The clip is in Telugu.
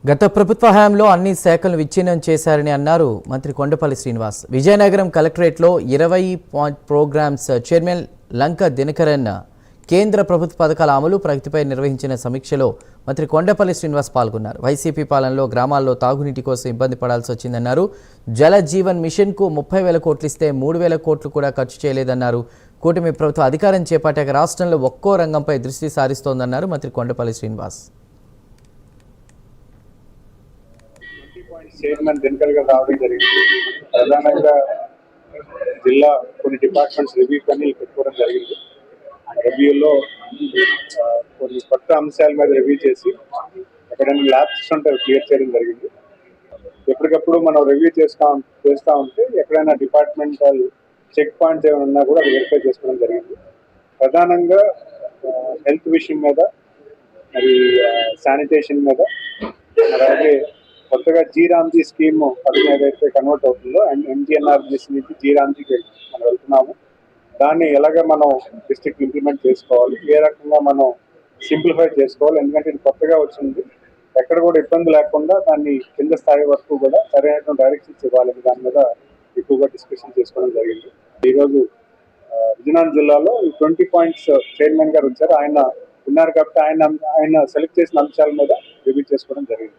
గత ప్రభుత్వ హయాంలో అన్ని శాఖలను విచ్ఛిన్నం చేశారని అన్నారు మంత్రి కొండపల్లి శ్రీనివాస్. విజయనగరం కలెక్టరేట్లో 20 ప్రోగ్రామ్స్ చైర్మన్ లంక దినకరన్ కేంద్ర ప్రభుత్వ పథకాల అమలు ప్రగతిపై నిర్వహించిన సమీక్షలో మంత్రి కొండపల్లి శ్రీనివాస్ పాల్గొన్నారు. వైసీపీ పాలనలో గ్రామాల్లో తాగునీటి కోసం ఇబ్బంది పడాల్సి వచ్చిందన్నారు. జల జీవన్ మిషన్కు 30,000 కోట్లు ఇస్తే 3,000 కోట్లు కూడా ఖర్చు చేయలేదన్నారు. కూటమి ప్రభుత్వం అధికారం చేపట్టాక రాష్ట్రంలో ఒక్కో రంగంపై దృష్టి సారిస్తోందన్నారు మంత్రి కొండపల్లి శ్రీనివాస్. చైర్మన్ దినకర్ గారు రావడం జరిగింది. ప్రధానంగా జిల్లా కొన్ని డిపార్ట్మెంట్స్ రివ్యూ కానీ పెట్టుకోవడం జరిగింది. రివ్యూలో కొన్ని కొత్త అంశాల మీద రివ్యూ చేసి ఎక్కడైనా ల్యాబ్స్ ఉంటే క్లియర్ చేయడం జరిగింది. ఎప్పటికప్పుడు మనం రివ్యూ చేస్తూ ఉంటే ఎక్కడైనా డిపార్ట్మెంటల్ చెక్ పాయింట్స్ ఏమైనా ఉన్నా కూడా అది వెరిఫై చేసుకోవడం జరిగింది. ప్రధానంగా హెల్త్ విషయం మీద, మరి శానిటేషన్ మీద, అలాగే కొత్తగా జీరామ్జీ స్కీమ్ పథకం ఏదైతే కన్వర్ట్ అవుతుందో అండ్ ఎంజీఎన్ఆర్జీఎస్ నుంచి జీరామ్జీకి మనం వెళ్తున్నాము. దాన్ని ఎలాగ మనం డిస్ట్రిక్ట్ ఇంప్లిమెంట్ చేసుకోవాలి, ఏ రకంగా మనం సింప్లిఫై చేసుకోవాలి, ఎందుకంటే ఇది కొత్తగా వచ్చింది. ఎక్కడ కూడా ఇబ్బంది లేకుండా దాన్ని కింద స్థాయి వరకు కూడా సరైన డైరెక్షన్స్ ఇవ్వాలి. దాని మీద ఎక్కువగా డిస్కషన్ చేసుకోవడం జరిగింది. ఈరోజు విజయనగరం జిల్లాలో 20 పాయింట్స్ చైర్మన్ గారు వచ్చారు. ఆయన ఉన్నారు కాబట్టి ఆయన సెలెక్ట్ చేసిన అంశాల మీద రివ్యూ చేసుకోవడం జరిగింది.